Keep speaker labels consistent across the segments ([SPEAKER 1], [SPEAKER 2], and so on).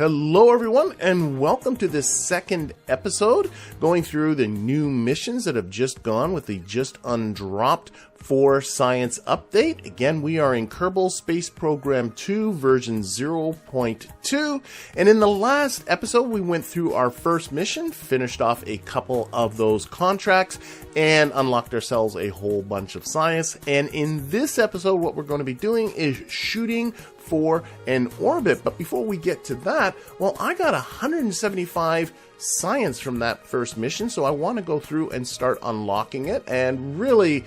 [SPEAKER 1] Hello everyone, and welcome to this second episode going through the new missions that have just gone with the just undropped 4 Science update. Again, we are in Kerbal Space Program 2 version 0.2, and in the last episode we went through our first mission, finished off a couple of those contracts, and unlocked ourselves a whole bunch of science. And in this episode what we're going to be doing is shooting for an orbit. But before we get to that, well, I got 175 science from that first mission, so I want to go through and start unlocking it. And really,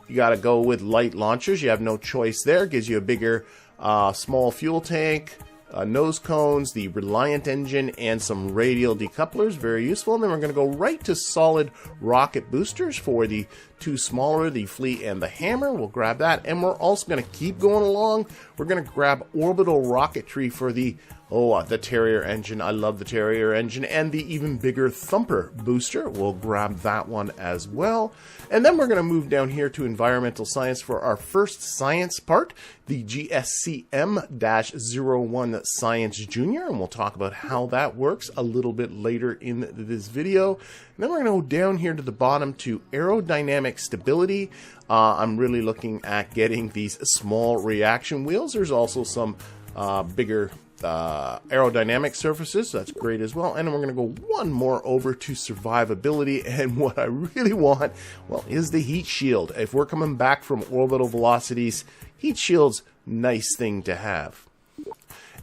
[SPEAKER 1] you got to go with light launchers. You have no choice there. It gives you a bigger small fuel tank, nose cones, the Reliant engine, and some radial decouplers. Very useful. And then we're going to go right to solid rocket boosters for the 2 smaller, the Fleet and the Hammer. We'll grab that. And we're also going to keep going along. We're going to grab orbital rocketry for the Terrier engine. I love the Terrier engine. And the even bigger Thumper booster. We'll grab that one as well. And then we're going to move down here to environmental science for our first science part, the GSCM-01 Science Junior. And we'll talk about how that works a little bit later in this video. And then we're going to go down here to the bottom to aerodynamic stability. I'm really looking at getting these small reaction wheels. There's also some bigger aerodynamic surfaces, so that's great as well. And then we're going to go one more over to survivability, and what I really want, well, is the heat shield. If we're coming back from orbital velocities, heat shield's nice thing to have.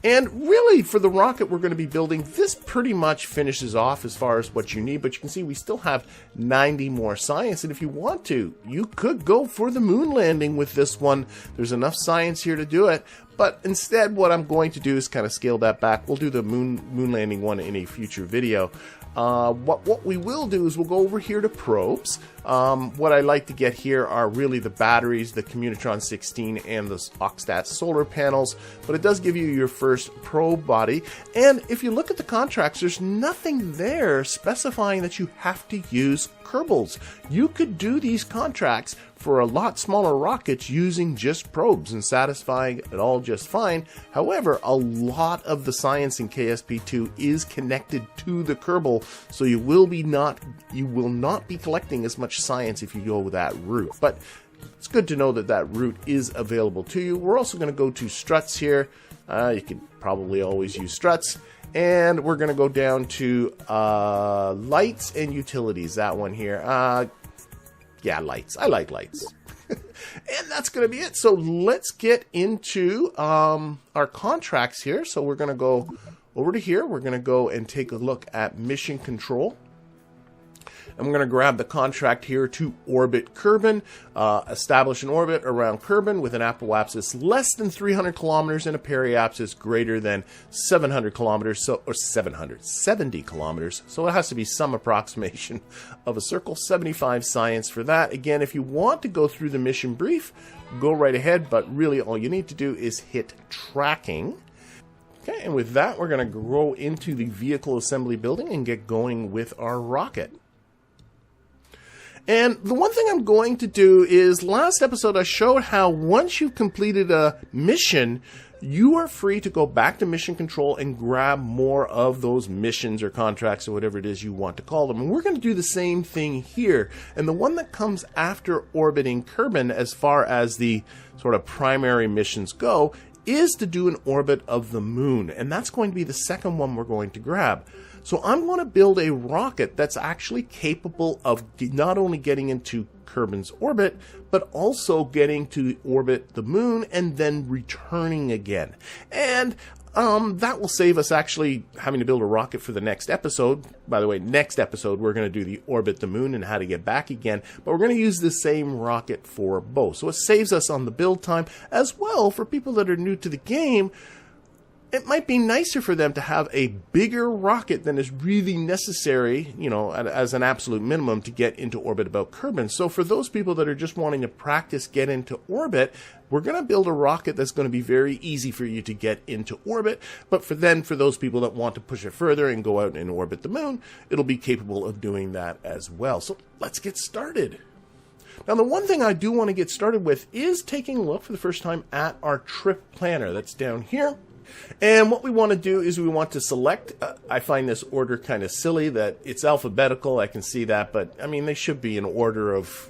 [SPEAKER 1] And really, for the rocket we're going to be building, this pretty much finishes off as far as what you need. But you can see we still have 90 more science. And if you want to, you could go for the moon landing with this one. There's enough science here to do it. But instead, what I'm going to do is kind of scale that back. We'll do the moon landing one in a future video. What we will do is we'll go over here to probes. What I like to get here are really the batteries, the Communitron 16 and the Oxstat solar panels, but it does give you your first probe body. And if you look at the contracts, there's nothing there specifying that you have to use Kerbals. You could do these contracts for a lot smaller rockets using just probes and satisfying it all just fine. However, a lot of the science in KSP2 is connected to the Kerbal, so you will not be collecting as much science if you go that route. But it's good to know that that route is available to you. We're also going to go to struts here. You can probably always use struts. And we're going to go down to lights and utilities, that one here. Yeah, lights. I like lights. And that's going to be it. So let's get into our contracts here. So we're going to go over to here. We're going to go and take a look at mission control. And we're going to grab the contract here to orbit Kerbin, establish an orbit around Kerbin with an apoapsis less than 300 kilometers and a periapsis greater than 700 kilometers, or 770 kilometers. So it has to be some approximation of a circle. 75 science for that. Again, if you want to go through the mission brief, go right ahead, but really all you need to do is hit tracking. Okay, and with that, we're going to go into the vehicle assembly building and get going with our rocket. And the one thing I'm going to do is, last episode I showed how once you've completed a mission, you are free to go back to mission control and grab more of those missions or contracts or whatever it is you want to call them. And we're going to do the same thing here. And the one that comes after orbiting Kerbin, as far as the sort of primary missions go, is to do an orbit of the moon. And that's going to be the second one we're going to grab. So I'm going to build a rocket that's actually capable of not only getting into Kerbin's orbit, but also getting to orbit the moon and then returning again. And that will save us actually having to build a rocket for the next episode. By the way, next episode we're going to do the orbit the moon and how to get back again. But we're going to use the same rocket for both. So it saves us on the build time as well. For people that are new to the game, it might be nicer for them to have a bigger rocket than is really necessary, you know, as an absolute minimum to get into orbit about Kerbin. So for those people that are just wanting to practice get into orbit, we're going to build a rocket that's going to be very easy for you to get into orbit. But for those people that want to push it further and go out and orbit the moon, it'll be capable of doing that as well. So let's get started. Now, the one thing I do want to get started with is taking a look for the first time at our trip planner that's down here. And what we want to do is we want to select, I find this order kind of silly that it's alphabetical, I can see that, but I mean they should be in order of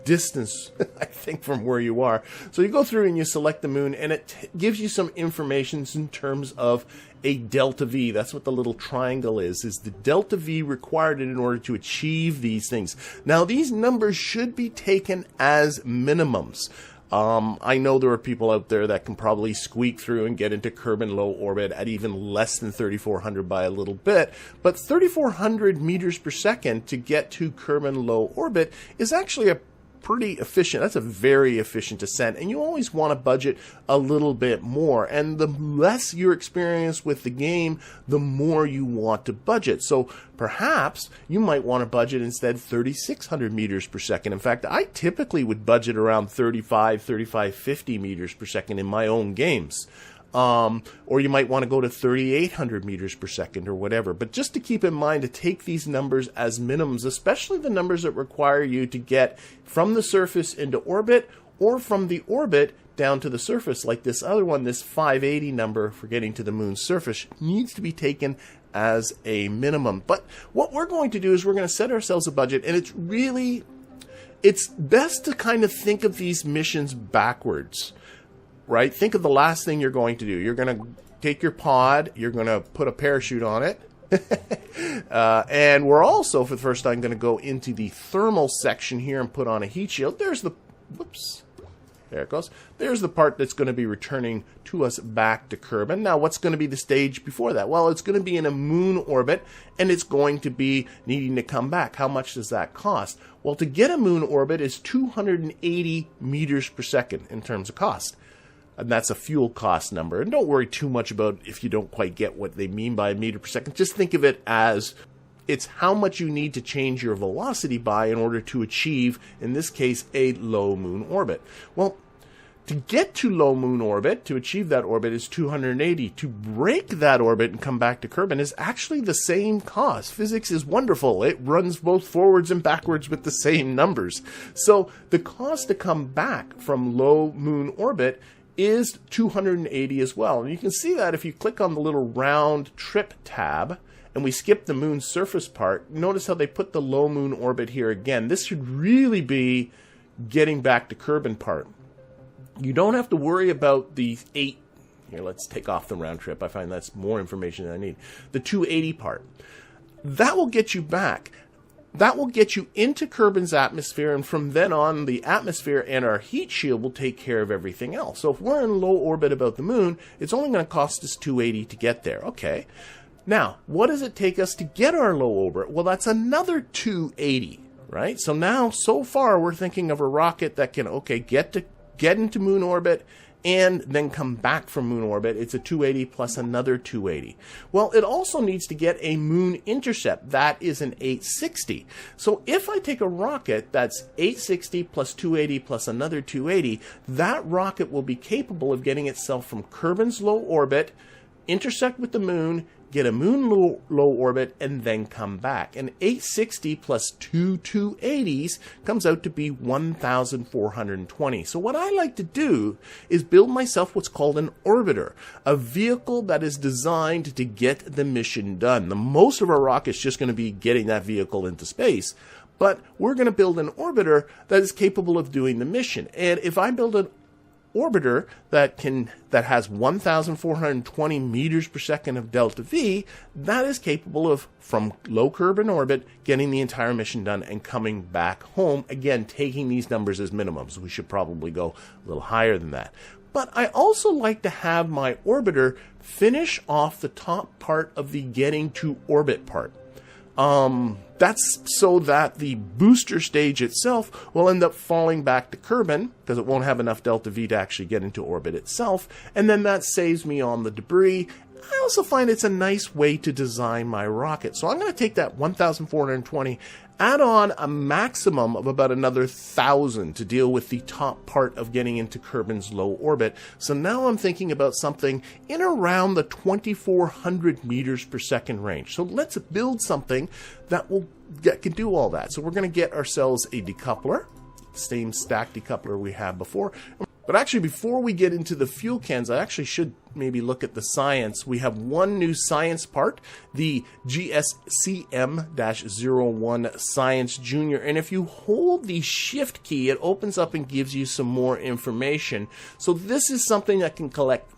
[SPEAKER 1] distance, I think, from where you are. So you go through and you select the moon, and it gives you some information in terms of a delta V. That's what the little triangle is the delta V required in order to achieve these things. Now these numbers should be taken as minimums. I know there are people out there that can probably squeak through and get into Kerbin low orbit at even less than 3,400 by a little bit, but 3,400 meters per second to get to Kerbin low orbit is actually a pretty efficient. That's a very efficient descent, and you always want to budget a little bit more, and the less you're experienced with the game, the more you want to budget. So perhaps you might want to budget instead 3,600 meters per second. In fact, I typically would budget around 3,550 meters per second in my own games. Or you might want to go to 3,800 meters per second or whatever. But just to keep in mind to take these numbers as minimums, especially the numbers that require you to get from the surface into orbit or from the orbit down to the surface, like this other one, this 580 number for getting to the moon's surface, needs to be taken as a minimum. But what we're going to do is we're going to set ourselves a budget, and it's best to kind of think of these missions backwards. Right? Think of the last thing you're going to do. You're going to take your pod, you're going to put a parachute on it, and we're also, for the first time, going to go into the thermal section here and put on a heat shield. There's the, whoops, there it goes. There's the part that's going to be returning to us back to Kerbin. Now, what's going to be the stage before that? Well, it's going to be in a moon orbit, and it's going to be needing to come back. How much does that cost? Well, to get a moon orbit is 280 meters per second in terms of cost. And that's a fuel cost number. And don't worry too much about if you don't quite get what they mean by a meter per second. Just think of it as it's how much you need to change your velocity by in order to achieve, in this case, a low moon orbit. Well, to get to low moon orbit, to achieve that orbit, is 280. To break that orbit and come back to Kerbin is actually the same cost. Physics is wonderful. It runs both forwards and backwards with the same numbers. So the cost to come back from low moon orbit is 280 as well. And you can see that if you click on the little round trip tab and we skip the moon's surface part, notice how they put the low moon orbit here again. This should really be getting back to Kerbin part. You don't have to worry about the 8. Here, let's take off the round trip. I find that's more information than I need. The 280 part. That will get you back. That will get you into Kerbin's atmosphere, and from then on, the atmosphere and our heat shield will take care of everything else. So if we're in low orbit about the moon, it's only going to cost us 280 to get there. Okay. Now, what does it take us to get our low orbit? Well, that's another 280, right? So now, so far, we're thinking of a rocket that can, okay, get into moon orbit and then come back from moon orbit. It's a 280 plus another 280. Well, it also needs to get a moon intercept. That is an 860. So if I take a rocket that's 860 plus 280 plus another 280, that rocket will be capable of getting itself from Kerbin's low orbit, intersect with the moon, get a moon low orbit, and then come back. And 860 plus two 280s comes out to be 1,420. So what I like to do is build myself what's called an orbiter, a vehicle that is designed to get the mission done. The most of our rocket's just going to be getting that vehicle into space, but we're going to build an orbiter that is capable of doing the mission. And if I build an orbiter that has 1,420 meters per second of delta V, that is capable of, from low Kerbin orbit, getting the entire mission done and coming back home. Again, taking these numbers as minimums. We should probably go a little higher than that. But I also like to have my orbiter finish off the top part of the getting to orbit part. That's so that the booster stage itself will end up falling back to Kerbin, because it won't have enough delta V to actually get into orbit itself, and then that saves me on the debris. I also find it's a nice way to design my rocket. So I'm going to take that 1,420, add on a maximum of about another 1,000 to deal with the top part of getting into Kerbin's low orbit. So now I'm thinking about something in around the 2,400 meters per second range. So let's build something that can do all that. So we're going to get ourselves a decoupler, same stack decoupler we had before. But actually, before we get into the fuel cans, I actually should maybe look at the science, we have one new science part, the GSCM-01 Science Junior. And if you hold the Shift key, it opens up and gives you some more information. So this is something that can collect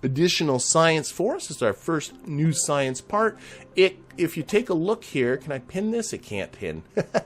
[SPEAKER 1] additional science for us. It's our first new science part. If you take a look here, can I pin this? It can't pin.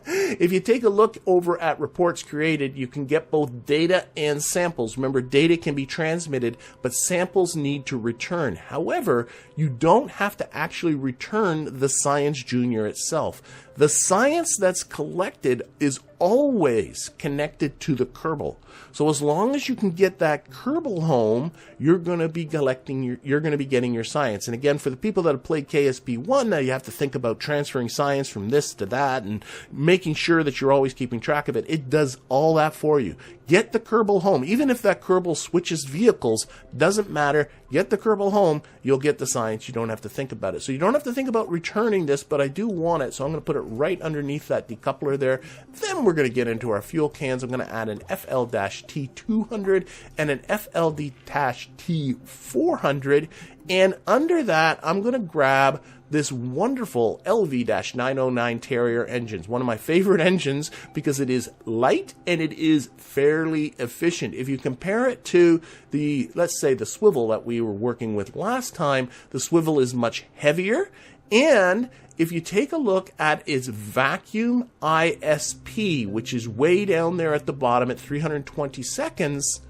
[SPEAKER 1] If you take a look over at reports created, you can get both data and samples. Remember, data can be transmitted, but samples need to return. However, you don't have to actually return the Science Junior itself. The science that's collected is always connected to the Kerbal. So as long as you can get that Kerbal home, you're going to be getting your science. And again, for the people that have played KSP1, now you have to think about transferring science from this to that and making sure that you're always keeping track of it. It does all that for you. Get the Kerbal home. Even if that Kerbal switches vehicles, doesn't matter. Get the Kerbal home, you'll get the science. You don't have to think about it. So you don't have to think about returning this, but I do want it, so I'm going to put it right underneath that decoupler there. Then we're going to get into our fuel cans. I'm going to add an FL-T200 and an FLD-T400. And under that, I'm going to grab this wonderful LV-909 Terrier engines. One of my favorite engines because it is light and it is fairly efficient. If you compare it to the, let's say, the swivel that we were working with last time, the swivel is much heavier. And if you take a look at its vacuum ISP, which is way down there at the bottom at 320 seconds,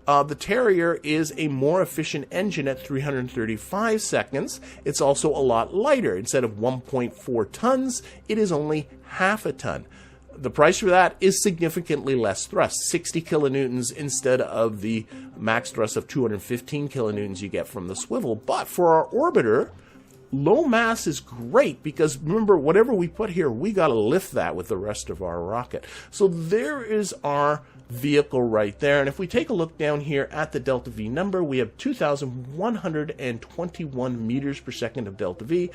[SPEAKER 1] the Terrier is a more efficient engine at 335 seconds. It's also a lot lighter. Instead of 1.4 tons, it is only half a ton. The price for that is significantly less thrust, 60 kilonewtons instead of the max thrust of 215 kilonewtons you get from the swivel. But for our orbiter, low mass is great because remember, whatever we put here, we got to lift that with the rest of our rocket. So there is our vehicle right there. And if we take a look down here at the delta V number, we have 2,121 meters per second of delta V.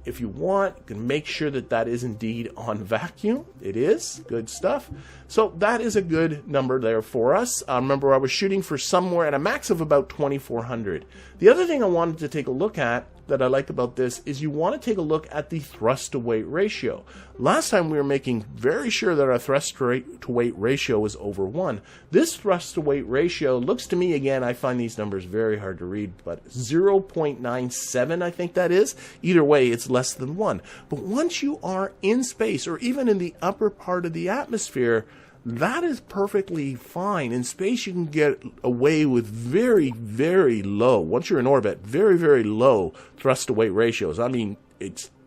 [SPEAKER 1] If you want, you can make sure that that is indeed on vacuum. It is. Good stuff. So that is a good number there for us. Remember, I was shooting for somewhere at a max of about 2,400. The other thing I wanted to take a look at that I like about this is you want to take a look at the thrust to weight ratio. Last time we were making very sure that our thrust to weight ratio was over 1. This thrust to weight ratio looks to me, again, I find these numbers very hard to read, but 0.97 I think that is. Either way, it's less than 1. But once you are in space or even in the upper part of the atmosphere, that is perfectly fine. In space, you can get away with very, very low, once you're in orbit, very, very low thrust to weight ratios. I mean,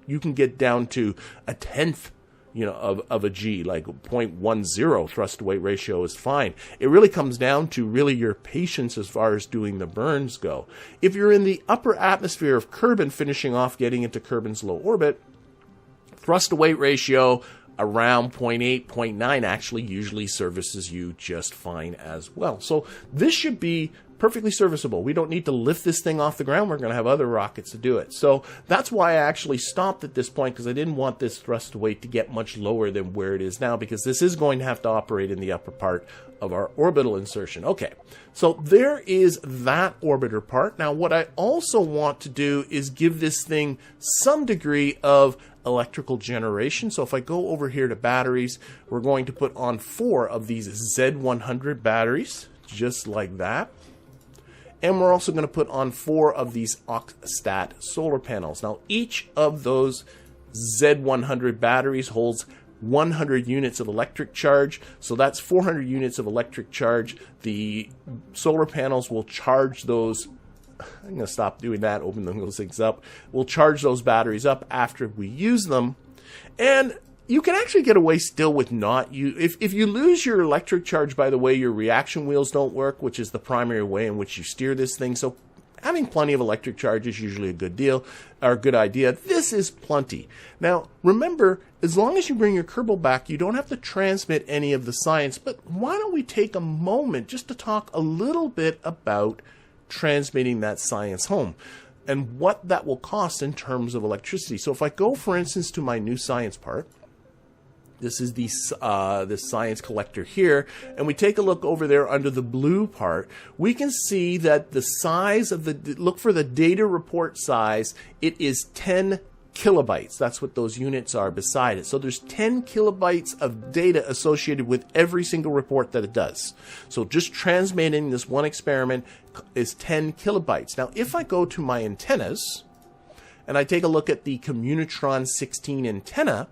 [SPEAKER 1] you can get down to a tenth, of a G, like 0.10 thrust to weight ratio is fine. It really comes down to really your patience as far as doing the burns go. If you're in the upper atmosphere of Kerbin, finishing off getting into Kerbin's low orbit, thrust to weight ratio around 0.8, 0.9 actually usually services you just fine as well. So this should be perfectly serviceable. We don't need to lift this thing off the ground. We're going to have other rockets to do it. So that's why I actually stopped at this point, because I didn't want this thrust to weight to get much lower than where it is now, because this is going to have to operate in the upper part of our orbital insertion. Okay, so there is that orbiter part. Now what I also want to do is give this thing some degree of electrical generation. So if I go over here to batteries, we're going to put on 4 of these Z100 batteries, just like that. And we're also going to put on 4 of these Oxstat solar panels. Now each of those Z100 batteries holds 100 units of electric charge, so that's 400 units of electric charge. The solar panels will charge those. I'm going to stop doing that, open those things up. We'll charge those batteries up after we use them. And you can actually get away still with not you. If you lose your electric charge, by the way, your reaction wheels don't work, which is the primary way in which you steer this thing. So having plenty of electric charge is usually a good deal, or a good idea. This is plenty. Now, remember, as long as you bring your Kerbal back, you don't have to transmit any of the science. But why don't we take a moment just to talk a little bit about transmitting that science home and what that will cost in terms of electricity. So if I go, for instance, to my new science part, This is this science collector here, and we take a look over there under the blue part. We can see that the size of look for the data report size. It is 10 kilobytes. That's what those units are beside it. So there's 10 kilobytes of data associated with every single report that it does. So just transmitting this one experiment is 10 kilobytes. Now, if I go to my antennas and I take a look at the Communitron 16 antenna,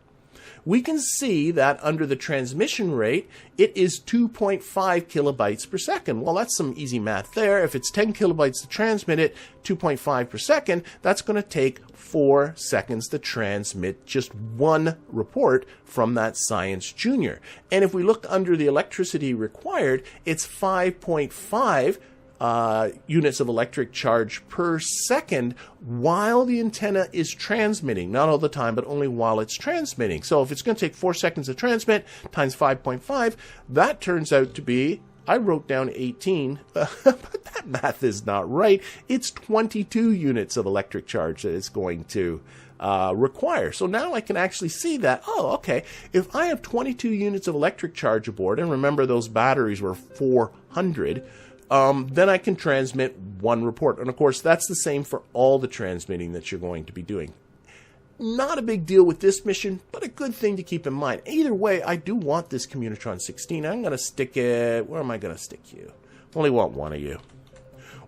[SPEAKER 1] we can see that under the transmission rate, it is 2.5 kilobytes per second. Well, that's some easy math there. If it's 10 kilobytes to transmit it, 2.5 per second, that's going to take 4 seconds to transmit just one report from that Science Junior. And if we look under the electricity required, it's 5.5 units of electric charge per second while the antenna is transmitting. Not all the time, but only while it's transmitting. So if it's going to take 4 seconds to transmit times 5.5, that turns out to be, I wrote down 18, but that math is not right. It's 22 units of electric charge that it's going to require. So now I can actually see that, oh, okay, if I have 22 units of electric charge aboard, and remember those batteries were 400, then I can transmit one report. And of course, that's the same for all the transmitting that you're going to be doing. Not a big deal with this mission, but a good thing to keep in mind. Either way, I do want this Communitron 16. I'm going to stick it, where am I going to stick you? Only want one of you.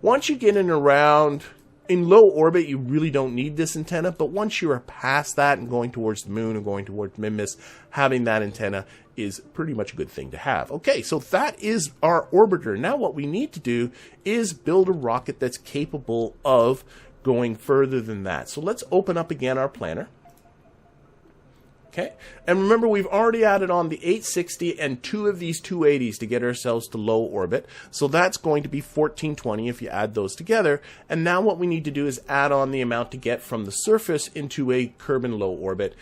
[SPEAKER 1] Once you get in around, in low orbit, you really don't need this antenna, but once you are past that and going towards the moon and going towards Mimbus, having that antenna is pretty much a good thing to have. Okay, so that is our orbiter. Now what we need to do is build a rocket that's capable of going further than that. So let's open up again our planner. Okay, and remember we've already added on the 860 and 2 of these 280s to get ourselves to low orbit. So that's going to be 1420 if you add those together. And now what we need to do is add on the amount to get from the surface into a Kerbin low orbit.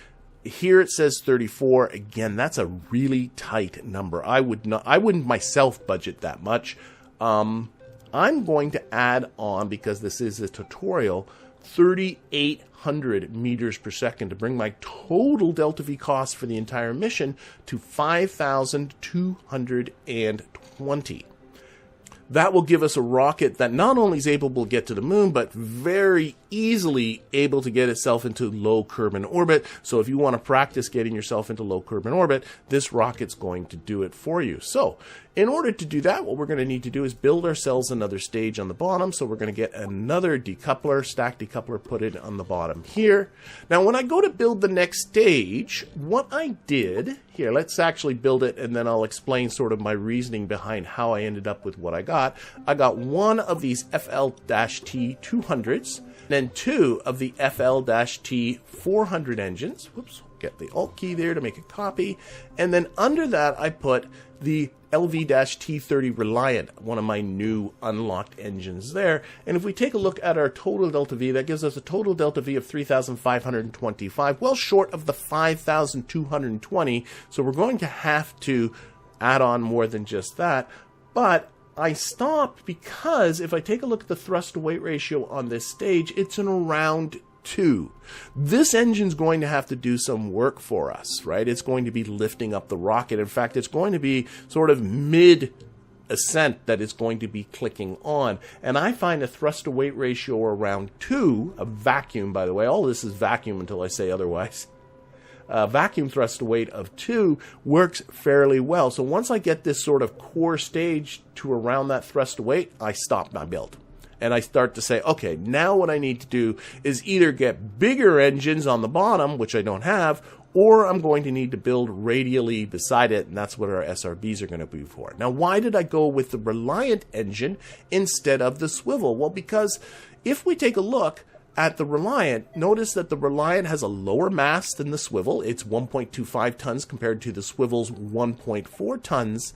[SPEAKER 1] Here it says 34. Again, that's a really tight number. I wouldn't myself budget that much. I'm going to add on, because this is a tutorial, 3,800 meters per second to bring my total delta V cost for the entire mission to 5,220. That will give us a rocket that not only is able to get to the moon, but very easily able to get itself into low Kerbin orbit. So if you want to practice getting yourself into low Kerbin orbit, this rocket's going to do it for you. So in order to do that, what we're going to need to do is build ourselves another stage on the bottom. So we're going to get another decoupler, stack decoupler, put it on the bottom here. Now when I go to build the next stage, what I did, here, let's actually build it and then I'll explain sort of my reasoning behind how I ended up with what I got. I got one of these FL-T 200s, then 2 of the FL-T 400 engines. Whoops, get the Alt key there to make a copy. And then under that, I put the LV-T 30 Reliant, one of my new unlocked engines there. And if we take a look at our total delta V, that gives us a total delta V of 3,525, well short of the 5,220. So we're going to have to add on more than just that. But I stopped because if I take a look at the thrust to weight ratio on this stage, it's in around 2. This engine's going to have to do some work for us, right? It's going to be lifting up the rocket. In fact, it's going to be sort of mid-ascent that it's going to be clicking on. And I find a thrust to weight ratio around 2, a vacuum, by the way. All this is vacuum until I say otherwise. Vacuum thrust to weight of 2 works fairly well. So once I get this sort of core stage to around that thrust to weight, I stop my build. And I start to say, okay, now what I need to do is either get bigger engines on the bottom, which I don't have, or I'm going to need to build radially beside it, and that's what our SRBs are going to be for. Now, why did I go with the Reliant engine instead of the Swivel? Well, because if we take a look at the Reliant, notice that the Reliant has a lower mass than the Swivel. It's 1.25 tons compared to the Swivel's 1.4 tons.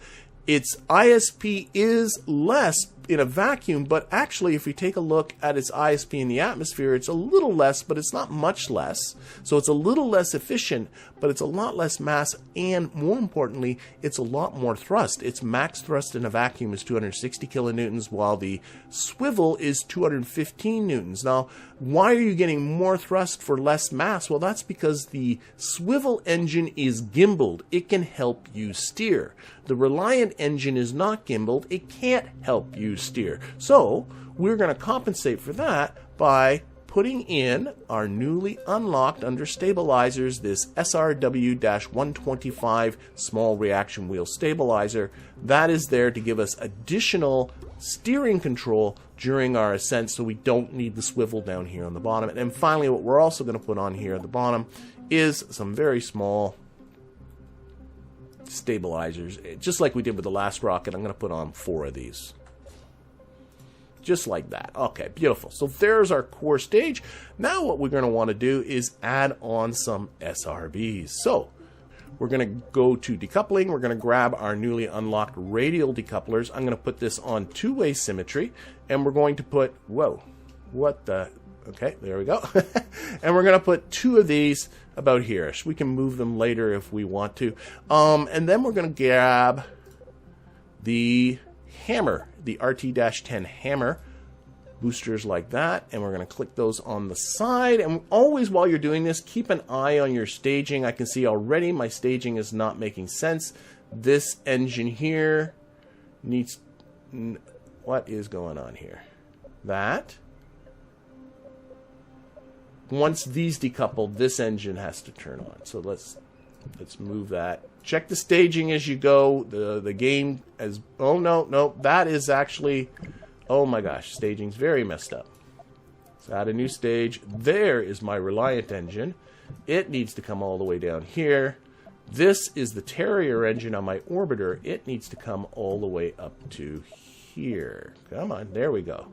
[SPEAKER 1] Its ISP is less in a vacuum, but actually if we take a look at its ISP in the atmosphere, it's a little less, but it's not much less. So it's a little less efficient, but it's a lot less mass, and more importantly, it's a lot more thrust. Its max thrust in a vacuum is 260 kilonewtons, while the swivel is 215 newtons. Now, why are you getting more thrust for less mass? Well, that's because the swivel engine is gimbaled. It can help you steer. The Reliant engine is not gimbaled. It can't help you steer. So we're going to compensate for that by putting in our newly unlocked under stabilizers this SRW-125 small reaction wheel stabilizer. That is there to give us additional steering control during our ascent, so we don't need the swivel down here on the bottom. And then finally, what we're also going to put on here at the bottom is some very small stabilizers, just like we did with the last rocket. I'm going to put on 4 of these. Just like that. Okay, beautiful. So there's our core stage. Now what we're going to want to do is add on some SRBs. So we're going to go to decoupling. We're going to grab our newly unlocked radial decouplers. I'm going to put this on two-way symmetry, and we're going to put, whoa, what the, okay, there we go. And we're going to put 2 of these about here. So we can move them later if we want to. And then we're going to grab the hammer, the RT-10 hammer, boosters like that, and we're going to click those on the side. And always while you're doing this, keep an eye on your staging. I can see already my staging is not making sense. This engine here needs, what is going on here? That. Once these decouple, this engine has to turn on. So let's move that. Check the staging as you go. The game as, oh no, that is actually, oh my gosh, staging's very messed up. Let's add a new stage. There is my Reliant engine. It needs to come all the way down here. This is the Terrier engine on my orbiter. It needs to come all the way up to here. Come on, there we go.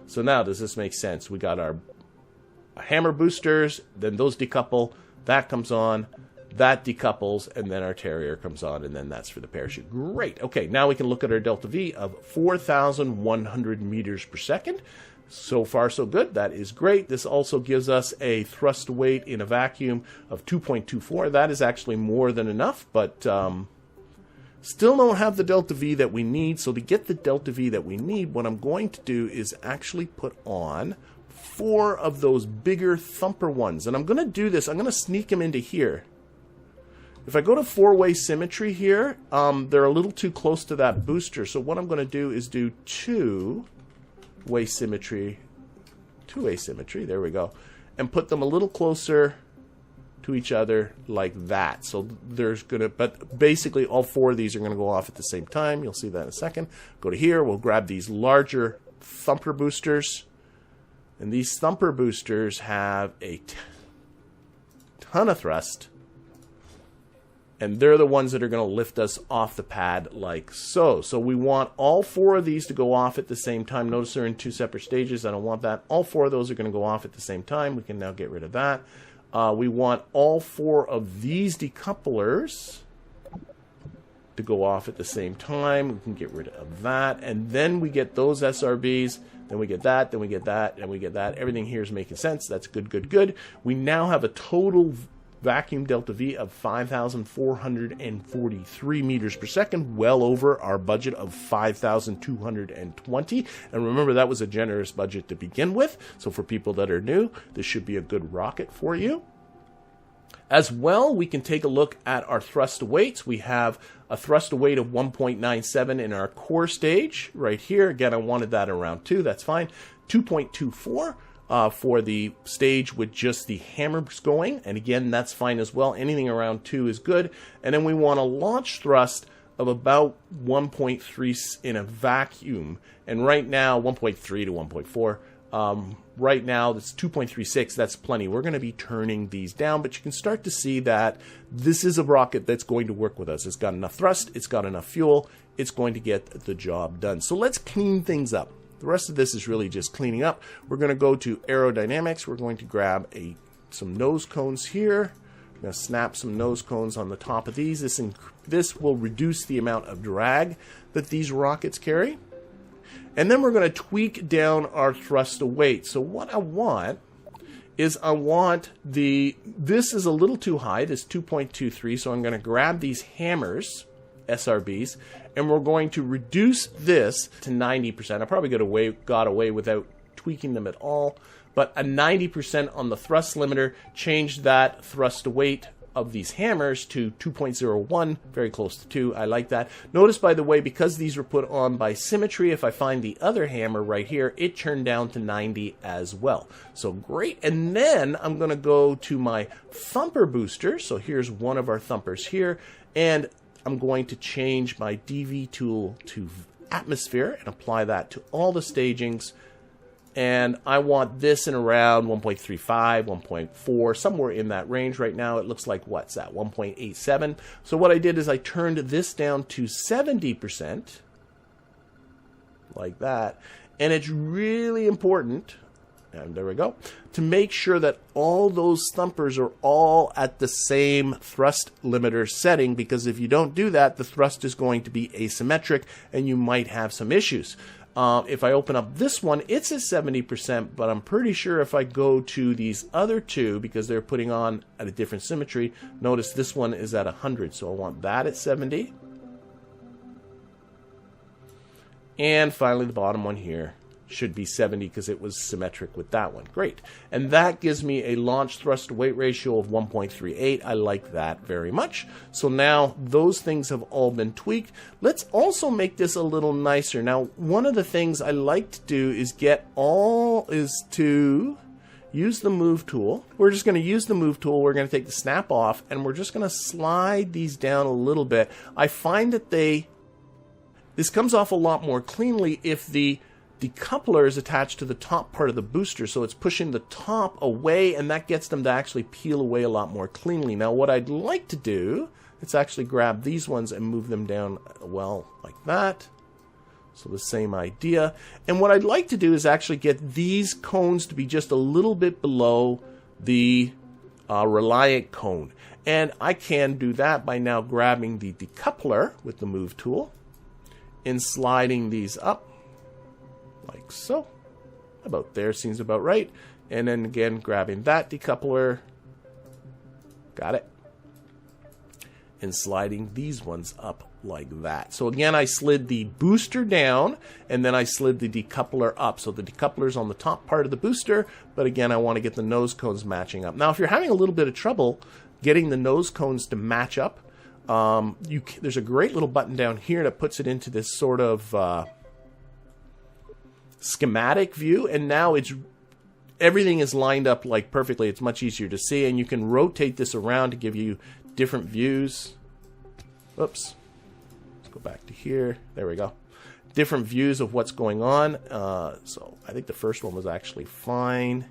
[SPEAKER 1] So now does this make sense? We got our hammer boosters, then those decouple, that comes on, that decouples, and then our Terrier comes on, and then that's for the parachute. Great. Okay, now we can look at our delta V of 4,100 meters per second. So far, so good. That is great. This also gives us a thrust weight in a vacuum of 2.24. That is actually more than enough, but still don't have the delta V that we need. So to get the delta V that we need, what I'm going to do is actually put on 4 of those bigger thumper ones. And I'm going to do this. I'm going to sneak them into here. If I go to 4-way symmetry here, they're a little too close to that booster. So what I'm going to do is do 2-way symmetry, 2-way symmetry, there we go, and put them a little closer to each other like that. So there's going to, but basically all 4 of these are going to go off at the same time. You'll see that in a second. Go to here, we'll grab these larger thumper boosters. And these thumper boosters have a ton of thrust. And they're the ones that are going to lift us off the pad like so. So we want all 4 of these to go off at the same time. Notice they're in 2 separate stages. I don't want that. All 4 of those are going to go off at the same time. We can now get rid of that. We want all 4 of these decouplers to go off at the same time. We can get rid of that. And then we get those SRBs. Then we get that. Then we get that. And we get that. Everything here is making sense. That's good, good, good. We now have a total vacuum delta V of 5,443 meters per second, well over our budget of 5,220. And remember, that was a generous budget to begin with. So for people that are new, this should be a good rocket for you. As well, we can take a look at our thrust weights. We have a thrust weight of 1.97 in our core stage right here. Again, I wanted that around 2. That's fine. 2.24. For the stage with just the hammers going, and again, that's fine as well. Anything around 2 is good. And then we want a launch thrust of about 1.3 in a vacuum, and right now 1.3 to 1.4. Right now that's 2.36. That's plenty. We're going to be turning these down, but you can start to see that this is a rocket that's going to work with us. It's got enough thrust, it's got enough fuel, it's going to get the job done. So let's clean things up. The rest of this is really just cleaning up. We're going to go to aerodynamics. We're going to grab some nose cones here. I'm going to snap some nose cones on the top of these. This will reduce the amount of drag that these rockets carry. And then we're going to tweak down our thrust to weight. So what I want is this is a little too high, this 2.23, so I'm going to grab these hammers, SRBs, and we're going to reduce this to 90%. I probably got away without tweaking them at all, but a 90% on the thrust limiter changed that thrust to weight of these hammers to 2.01, very close to 2. I like that. Notice, by the way, because these were put on by symmetry, if I find the other hammer right here, it turned down to 90 as well. So great. And then I'm going to go to my thumper booster. So here's one of our thumpers here, and I'm going to change my DV tool to atmosphere and apply that to all the stagings. And I want this in around 1.35, 1.4, somewhere in that range. Right now it looks like, what's that, 1.87. So what I did is I turned this down to 70%, like that. And it's really important, and there we go, to make sure that all those thumpers are all at the same thrust limiter setting, because if you don't do that, the thrust is going to be asymmetric and you might have some issues. If I open up this one, it's at 70%, but I'm pretty sure if I go to these other two, because they're putting on at a different symmetry, notice this one is at 100, so I want that at 70. And finally, the bottom one here should be 70 because it was symmetric with that one. Great. And that gives me a launch thrust to weight ratio of 1.38. I like that very much. So now those things have all been tweaked. Let's also make this a little nicer. Now, one of the things I like to do is to use the move tool. We're just going to use the move tool. We're going to take the snap off, and we're just going to slide these down a little bit. I find that this comes off a lot more cleanly if the decoupler is attached to the top part of the booster, so it's pushing the top away, and that gets them to actually peel away a lot more cleanly. Now what I'd like to do is actually grab these ones and move them down, well, like that. So the same idea. And what I'd like to do is actually get these cones to be just a little bit below the reliant cone. And I can do that by now grabbing the decoupler with the move tool and sliding these up like so. About there seems about right. And then again, grabbing that decoupler. Got it. And sliding these ones up like that. So again, I slid the booster down, and then I slid the decoupler up. So the decoupler's on the top part of the booster, but again, I want to get the nose cones matching up. Now, if you're having a little bit of trouble getting the nose cones to match up, there's a great little button down here that puts it into this sort of schematic view, and now everything is lined up like perfectly. It's much easier to see, and you can rotate this around to give you different views. Oops. Let's go back to here. There we go. Different views of what's going on. So I think the first one was actually fine.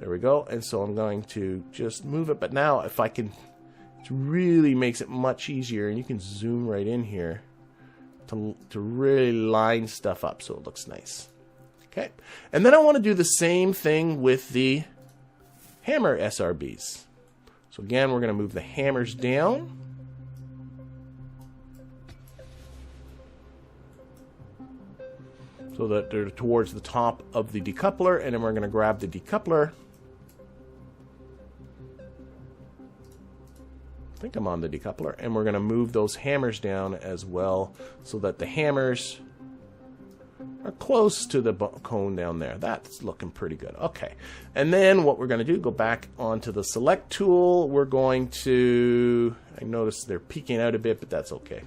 [SPEAKER 1] There we go. And so I'm going to just move it. But now if I can, it really makes it much easier, and you can zoom right in here to really line stuff up so it looks nice. Okay. And then I want to do the same thing with the hammer SRBs. So again, we're going to move the hammers down. So that they're towards the top of the decoupler, and then we're going to grab the decoupler. I think I'm on the decoupler, and we're going to move those hammers down as well so that the hammers are close to the cone down there. That's looking pretty good. Okay. And then what we're going to do, go back onto the select tool. We're going to, I notice they're peeking out a bit, but that's okay.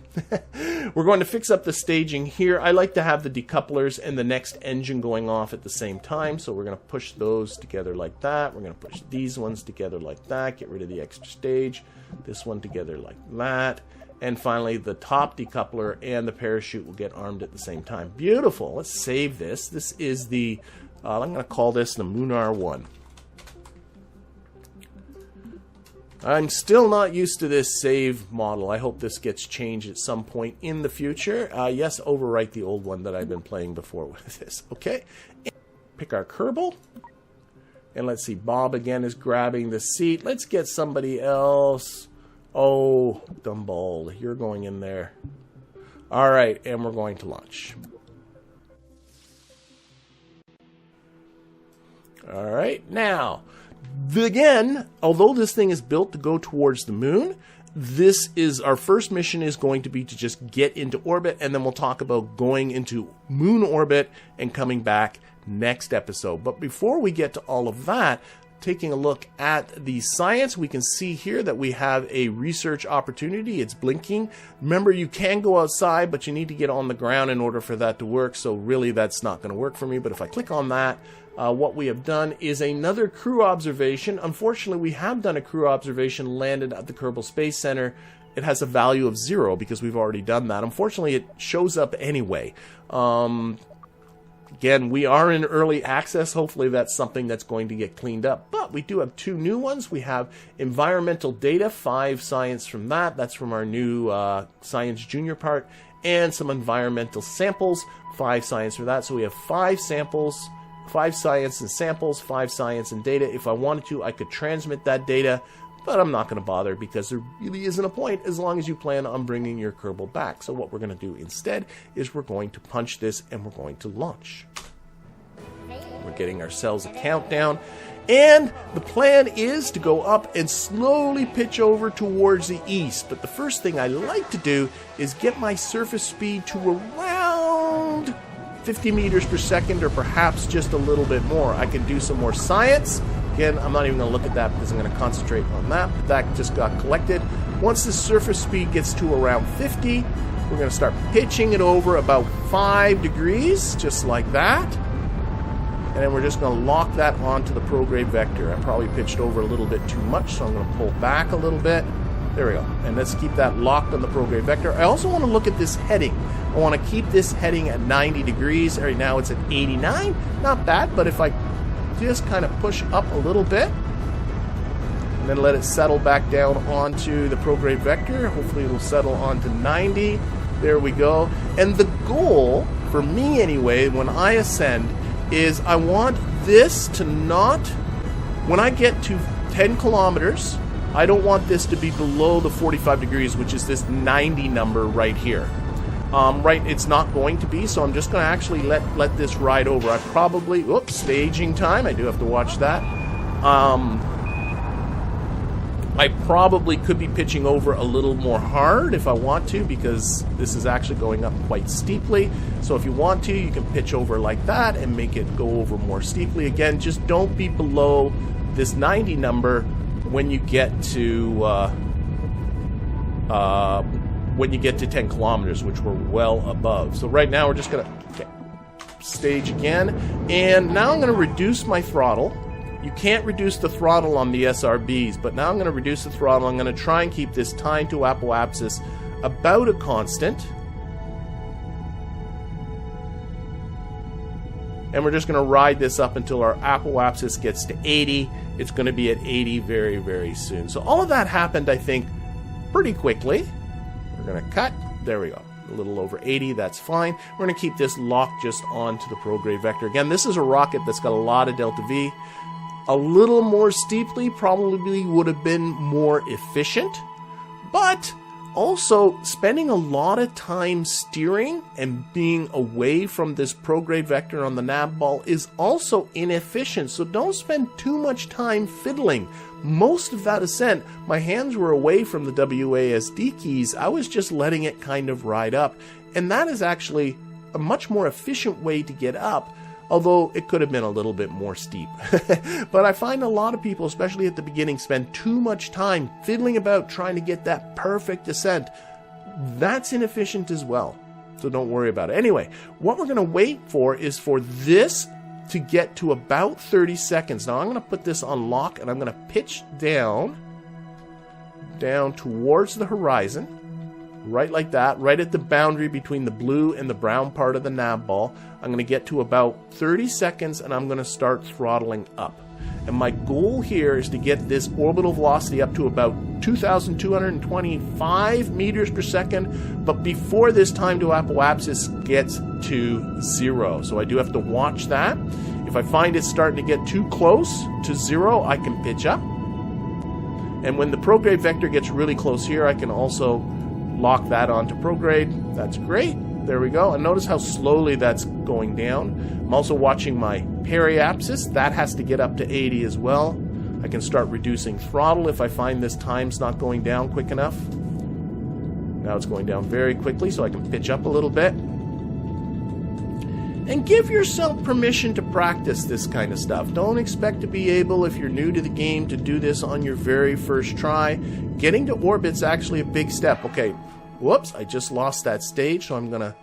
[SPEAKER 1] We're going to fix up the staging here. I like to have the decouplers and the next engine going off at the same time. So we're going to push those together like that. We're going to push these ones together like that. Get rid of the extra stage. This one together like that. And finally, the top decoupler and the parachute will get armed at the same time. Beautiful. Let's save this. This is the, I'm going to call this the Munar 1. I'm still not used to this save model. I hope this gets changed at some point in the future. Yes, overwrite the old one that I've been playing before with this. Okay. Pick our Kerbal. And let's see, Bob again is grabbing the seat. Let's get somebody else. Oh, Gumball, you're going in there. All right, and we're going to launch. All right, now, again, although this thing is built to go towards the moon, this is our first mission is going to be to just get into orbit, and then we'll talk about going into moon orbit and coming back next episode. But before we get to all of that, taking a look at the science, we can see here that we have a research opportunity. It's blinking. Remember, you can go outside, but you need to get on the ground in order for that to work. So really, that's not going to work for me. But if I click on that, what we have done is another crew observation. Unfortunately, we have done a crew observation landed at the Kerbal Space Center. It has a value of 0 because we've already done that. Unfortunately, it shows up anyway. Again, we are in early access. Hopefully that's something that's going to get cleaned up. But we do have 2 new ones. We have environmental data, 5 science from that. That's from our new Science Junior part. And some environmental samples, 5 science for that. So we have 5 samples, 5 science and samples, 5 science and data. If I wanted to, I could transmit that data. But I'm not going to bother because there really isn't a point as long as you plan on bringing your Kerbal back. So what we're going to do instead is we're going to punch this and we're going to launch. We're getting ourselves a countdown. And the plan is to go up and slowly pitch over towards the east. But the first thing I like to do is get my surface speed to around 50 meters per second or perhaps just a little bit more. I can do some more science. Again, I'm not even going to look at that because I'm going to concentrate on that. But that just got collected. Once the surface speed gets to around 50, we're going to start pitching it over about 5 degrees, just like that. And then we're just going to lock that onto the prograde vector. I probably pitched over a little bit too much, so I'm going to pull back a little bit. There we go. And let's keep that locked on the prograde vector. I also want to look at this heading. I want to keep this heading at 90 degrees. Right now it's at 89. Not bad, but if I just kind of push up a little bit and then let it settle back down onto the prograde vector. Hopefully it'll settle onto 90. There we go. And the goal, for me anyway, when I ascend, is I want this to not, when I get to 10 kilometers, I don't want this to be below the 45 degrees, which is this 90 number right here. Right, it's not going to be, so I'm just going to actually let this ride over. I probably, whoops, staging time. I do have to watch that. I probably could be pitching over a little more hard if I want to, because this is actually going up quite steeply. So if you want to, you can pitch over like that and make it go over more steeply. Again, just don't be below this 90 number when you get to 10 kilometers, which we're well above. So right now we're just going to stage again. And now I'm going to reduce my throttle. You can't reduce the throttle on the SRBs, but now I'm going to reduce the throttle. I'm going to try and keep this time to apoapsis about a constant. And we're just going to ride this up until our apoapsis gets to 80. It's going to be at 80 very, very soon. So all of that happened, I think, pretty quickly. We're going to cut. There we go. A little over 80. That's fine. We're going to keep this locked just onto the prograde vector. Again, this is a rocket that's got a lot of delta V. A little more steeply probably would have been more efficient, but also spending a lot of time steering and being away from this prograde vector on the nav ball is also inefficient, so don't spend too much time fiddling. Most of that ascent, my hands were away from the WASD keys. I was just letting it kind of ride up, and that is actually a much more efficient way to get up, although it could have been a little bit more steep. But I find a lot of people, especially at the beginning, spend too much time fiddling about trying to get that perfect descent. That's inefficient as well, so don't worry about it. Anyway, what we're going to wait for is for this to get to about 30 seconds. Now I'm going to put this on lock, and I'm going to pitch down towards the horizon. Right like that, right at the boundary between the blue and the brown part of the nav ball. I'm going to get to about 30 seconds and I'm going to start throttling up. And my goal here is to get this orbital velocity up to about 2,225 meters per second, but before this time to apoapsis gets to 0. So I do have to watch that. If I find it's starting to get too close to 0, I can pitch up. And when the prograde vector gets really close here, I can also lock that onto prograde. That's great. There we go. And notice how slowly that's going down. I'm also watching my periapsis. That has to get up to 80 as well. I can start reducing throttle if I find this time's not going down quick enough. Now it's going down very quickly, so I can pitch up a little bit. And give yourself permission to practice this kind of stuff. Don't expect to be able, if you're new to the game, to do this on your very first try. Getting to orbit's actually a big step. Okay, whoops, I just lost that stage, so I'm going to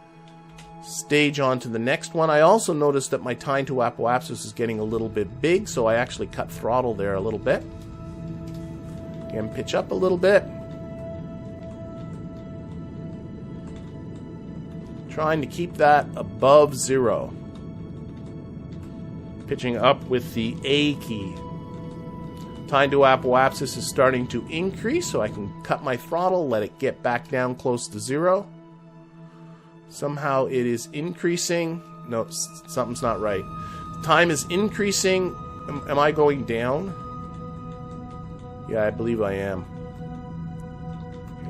[SPEAKER 1] stage on to the next one. I also noticed that my time to apoapsis is getting a little bit big, so I actually cut throttle there a little bit. Again, pitch up a little bit. Trying to keep that above 0. Pitching up with the A key. Time to apoapsis is starting to increase, so I can cut my throttle, let it get back down close to 0. Somehow it is increasing. No, something's not right. Time is increasing. Am I going down? Yeah, I believe I am.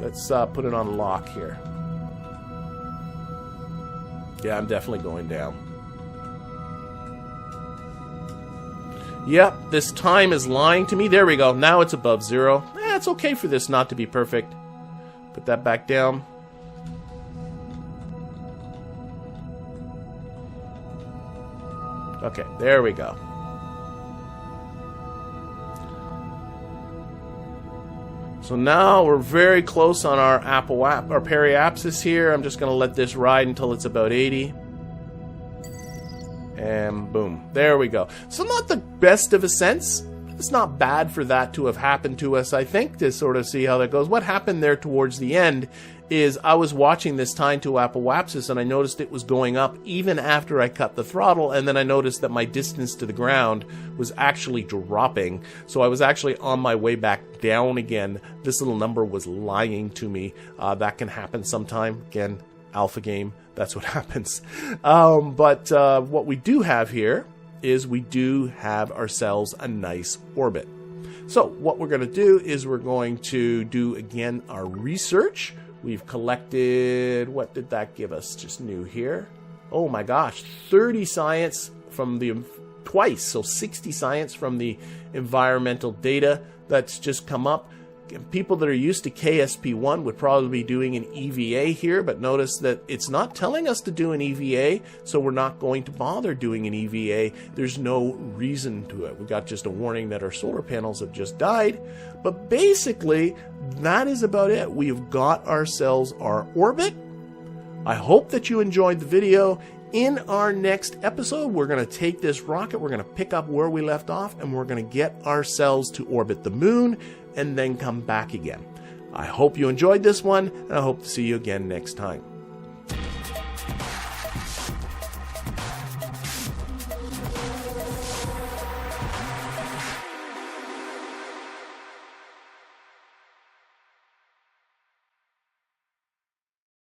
[SPEAKER 1] Let's put it on lock here. Yeah, I'm definitely going down. Yep, this time is lying to me. There we go. Now it's above 0. It's okay for this not to be perfect. Put that back down. Okay, there we go. So now we're very close on our periapsis here. I'm just going to let this ride until it's about 80. And boom. There we go. So not the best of ascents. It's not bad for that to have happened to us, I think, to sort of see how that goes. What happened there towards the end is I was watching this time to apoapsis, and I noticed it was going up even after I cut the throttle, and then I noticed that my distance to the ground was actually dropping. So I was actually on my way back down again. This little number was lying to me. That can happen sometime. Again, alpha game, that's what happens. But what we do have here is we do have ourselves a nice orbit. So what we're going to do is we're going to do again our research. We've collected, what did that give us? Just new here. Oh my gosh, 30 science from the twice, so 60 science from the environmental data that's just come up. People that are used to KSP1 would probably be doing an EVA here, but notice that it's not telling us to do an EVA, so we're not going to bother doing an EVA. There's no reason to it. We got just a warning that our solar panels have just died, but basically that is about it. We've got ourselves our orbit. I hope that you enjoyed the video. In our next episode, we're going to take this rocket, we're going to pick up where we left off, and we're going to get ourselves to orbit the moon and then come back again. I hope you enjoyed this one, and I hope to see you again next time.